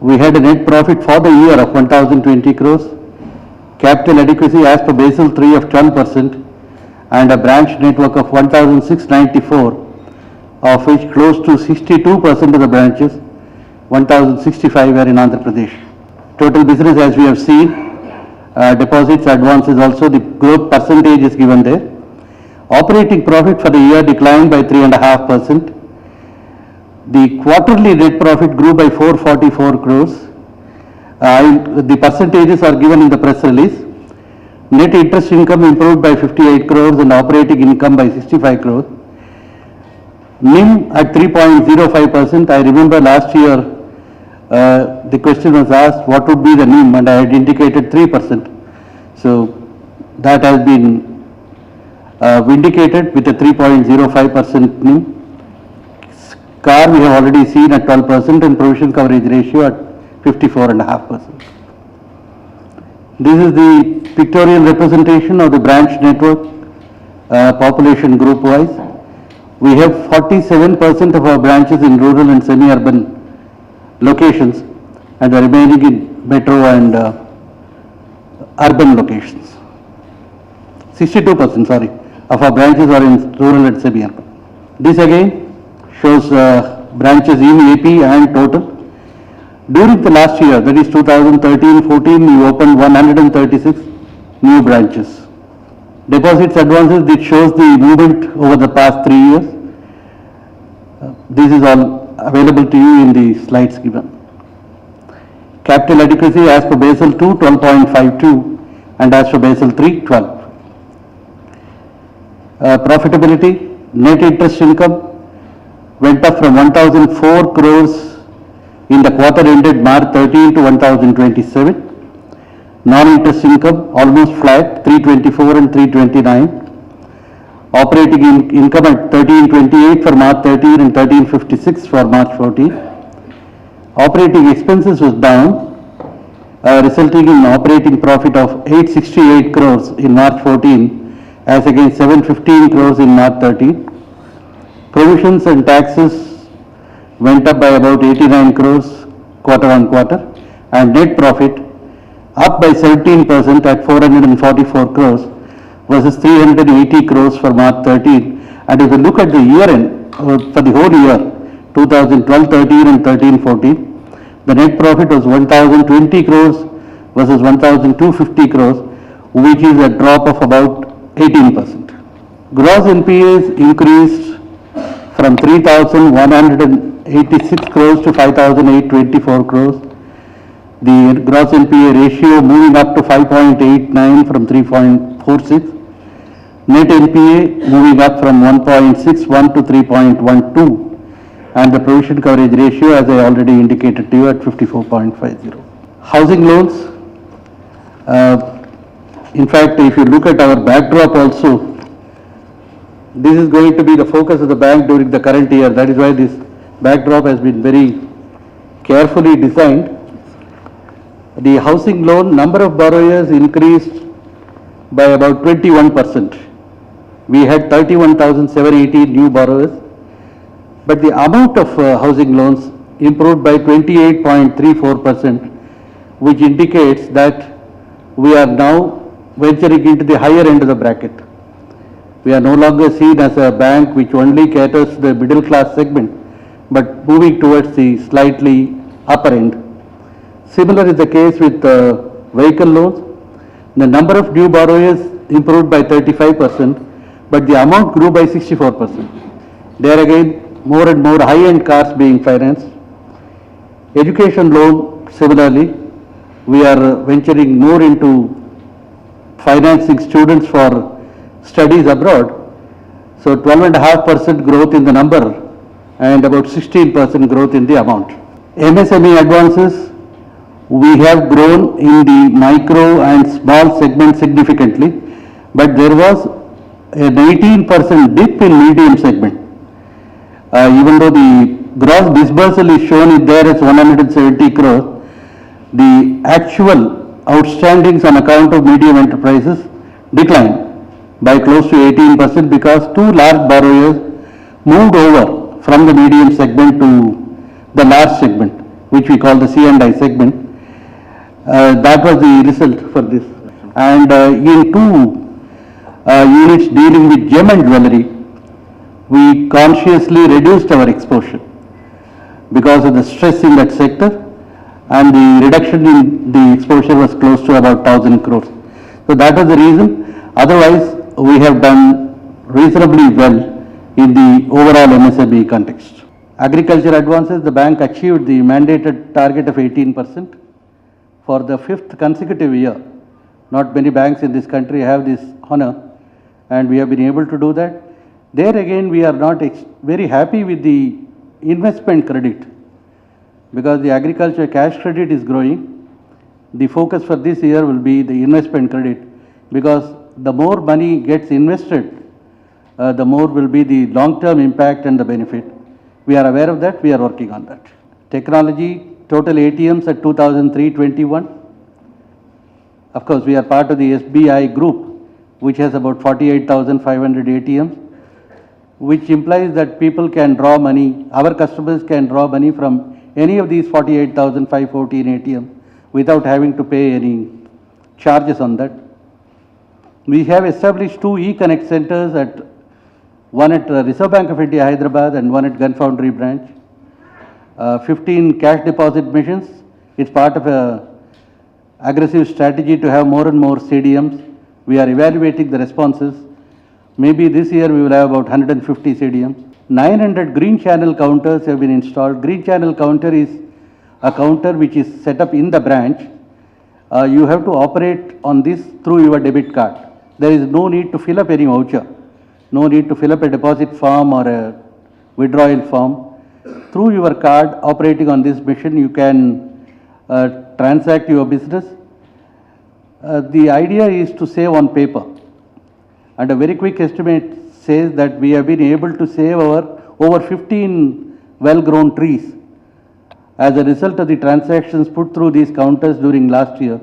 We had a net profit for the year of 1020 crores, capital adequacy as per Basel III of 12%, and a branch network of 1694, of which close to 62% of the branches, 1065 were in Andhra Pradesh. Total business, as we have seen, deposits, advances also, the growth percentage is given there. Operating profit for the year declined by 3.5%. The quarterly net profit grew by 444 crores. The percentages are given in the press release. Net interest income improved by 58 crores and operating income by 65 crores. NIM at 3.05%. I remember last year the question was asked what would be the NIM, and I had indicated 3%. So that has been vindicated with a 3.05% NIM. CAR we have already seen at 12% and provision coverage ratio at 54.5%. This is the pictorial representation of the branch network population group wise. We have 47% of our branches in rural and semi-urban locations, and the remaining in metro and urban locations. 62%, sorry, of our branches are in rural and semi-urban. This again shows branches in AP and total. During the last year, that is 2013-14, we opened 136 new branches. Deposits, advances, it shows the movement over the past 3 years. This is all available to you in the slides given. Capital adequacy as per Basel II, 12.52, and as per Basel III, 12. Profitability, net interest income went up from 1004 crores in the quarter ended March 13 to 1027. Non-interest income almost flat, 324 and 329. Operating income at 1328 for March 13 and 1356 for March 14. Operating expenses was down, resulting in operating profit of 868 crores in March 14 as against 715 crores in March 13. Provisions and taxes went up by about 89 crores quarter on quarter, and net profit up by 17% at 444 crores versus 380 crores for March 13. And if you look at the year end, for the whole year, 2012-13 and 13-14, the net profit was 1020 crores versus 1250 crores, which is a drop of about 18%. Gross NPAs increased from 3,186 crores to 5,824 crores. The gross NPA ratio moving up to 5.89 from 3.46. Net NPA moving up from 1.61 to 3.12. And the provision coverage ratio, as I already indicated to you, at 54.50. Housing loans. In fact, if you look at our backdrop also, this is going to be the focus of the bank during the current year. That is why this backdrop has been very carefully designed. The housing loan number of borrowers increased by about 21%. We had 31,780 new borrowers, but the amount of housing loans improved by 28.34%, which indicates that we are now venturing into the higher end of the bracket. We are no longer seen as a bank which only caters to the middle class segment, but moving towards the slightly upper end. Similar is the case with vehicle loans. The number of new borrowers improved by 35%, but the amount grew by 64%. There again, more and more high-end cars being financed. Education loan, similarly, we are venturing more into financing students for studies abroad. So 12.5% growth in the number and about 16% growth in the amount. MSME advances, we have grown in the micro and small segment significantly, but there was an 18% dip in medium segment. Even though the gross disbursal is shown there as 170 crores, the actual outstandings on account of medium enterprises declined by close to 18% because two large borrowers moved over from the medium segment to the large segment, which we call the C&I segment. That was the result for this. And in two units dealing with gem and jewelry, we consciously reduced our exposure because of the stress in that sector, and the reduction in the exposure was close to about 1,000 crores. So that was the reason. Otherwise, we have done reasonably well in the overall MSME context. Agriculture advances, the bank achieved the mandated target of 18% for the 5th consecutive year. Not many banks in this country have this honor, and we have been able to do that. There again, we are not very happy with the investment credit, because the agriculture cash credit is growing. The focus for this year will be the investment credit, because the more money gets invested, the more will be the long-term impact and the benefit. We are aware of that, we are working on that. Technology, total ATMs at 2,321. Of course, we are part of the SBI group, which has about 48,500 ATMs, which implies that people can draw money, our customers can draw money from any of these 48,514 ATMs without having to pay any charges on that. We have established 2 e-Connect centers, one at Reserve Bank of India, Hyderabad, and one at Gun Foundry branch. 15 cash deposit machines. It's part of a aggressive strategy to have more and more CDMs. We are evaluating the responses. Maybe this year we will have about 150 CDMs. 900 green channel counters have been installed. Green channel counter is a counter which is set up in the branch. You have to operate on this through your debit card. There is no need to fill up any voucher. No need to fill up a deposit form or a withdrawal form. Through your card operating on this machine, you can transact your business. The idea is to save on paper. And a very quick estimate says that we have been able to save over 15 well-grown trees as a result of the transactions put through these counters during last year.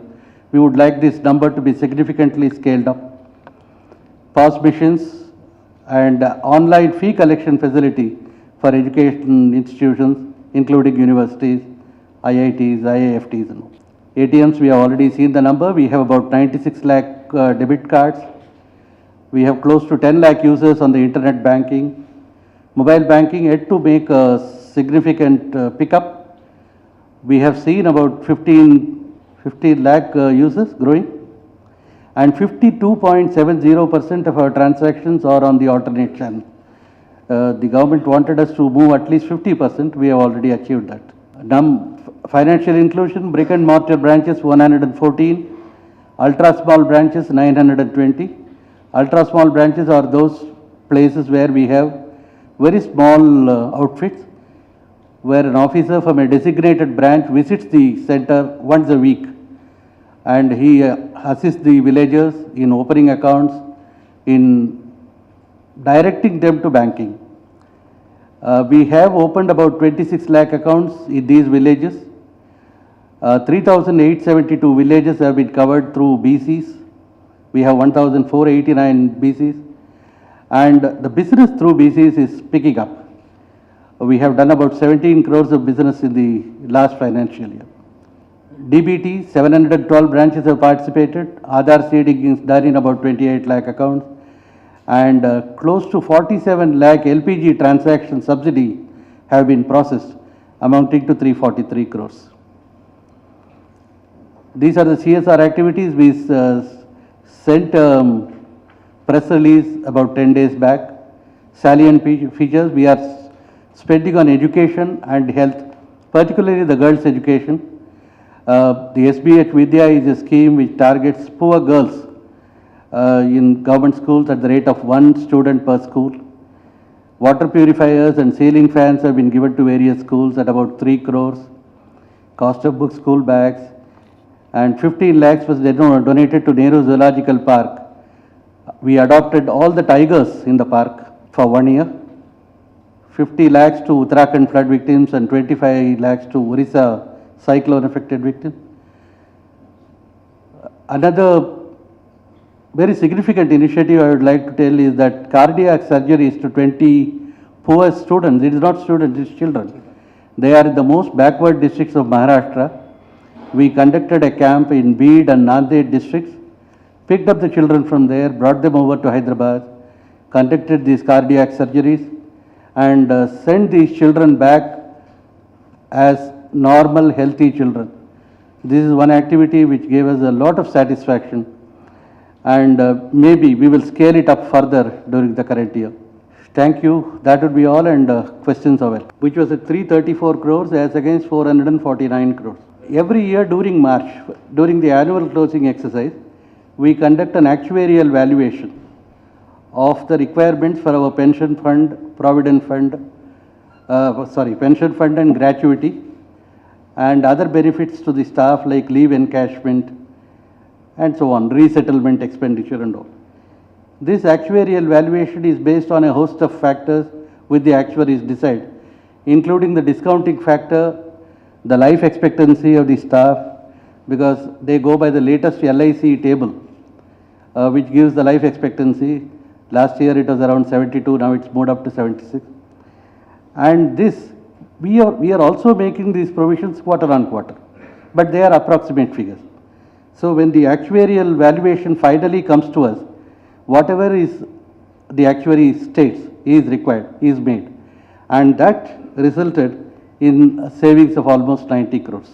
We would like this number to be significantly scaled up. POS machines and online fee collection facility for education institutions, including universities, IITs, IIFTs. And ATMs, we have already seen the number. We have about 96 lakh debit cards. We have close to 10 lakh users on the internet banking. Mobile banking yet to make a significant pickup. We have seen about 15 lakh users growing, and 52.70% of our transactions are on the alternate channel. The government wanted us to move at least 50%. We have already achieved that. Financial inclusion, brick and mortar branches 114, ultra small branches 920. Ultra small branches are those places where we have very small outfits, where an officer from a designated branch visits the center once a week, and he assists the villagers in opening accounts, in directing them to banking. We have opened about 26 lakh accounts in these villages. 3,872 villages have been covered through BCs. We have 1,489 BCs, and the business through BCs is picking up. We have done about 17 crores of business in the last financial year. DBT, 712 branches have participated. Aadhaar seeding is done in about 28 lakh accounts, and close to 47 lakh LPG transaction subsidy have been processed, amounting to 343 crores. These are the CSR activities. We sent press release about 10 days back. Salient features, we are spending on education and health, particularly the girls' education. The SBH Vidya is a scheme which targets poor girls in government schools at the rate of 1 student per school. Water purifiers and ceiling fans have been given to various schools at about 3 crores. Cost of books, school bags, and 15 lakhs was donated to Nehru Zoological Park. We adopted all the tigers in the park for 1 year. 50 lakhs to Uttarakhand flood victims and 25 lakhs to Orissa cyclone affected victims. Another very significant initiative I would like to tell is that cardiac surgeries to 20 poor students, it is not students, it is children, They are the most backward districts of Maharashtra. We conducted a camp in Beed and Nanded districts, picked up the children from there, brought them over to Hyderabad, conducted these cardiac surgeries, and sent these children back as normal, healthy children. This is one activity which gave us a lot of satisfaction, and maybe we will scale it up further during the current year. Thank you. That would be all, and questions are welcome. Which was at 334 crores as against 449 crores. Every year during March, during the annual closing exercise, we conduct an actuarial valuation of the requirements for our pension fund, provident fund, pension fund and gratuity, and other benefits to the staff like leave encashment and so on, resettlement expenditure and all. This actuarial valuation is based on a host of factors which the actuaries decide, including the discounting factor, the life expectancy of the staff, because they go by the latest LIC table, which gives the life expectancy. Last year it was around 72, now it's moved up to 76. And this, we are also making these provisions quarter on quarter, but they are approximate figures. So when the actuarial valuation finally comes to us, whatever is the actuary states is required, is made. And that resulted in savings of almost 90 crores.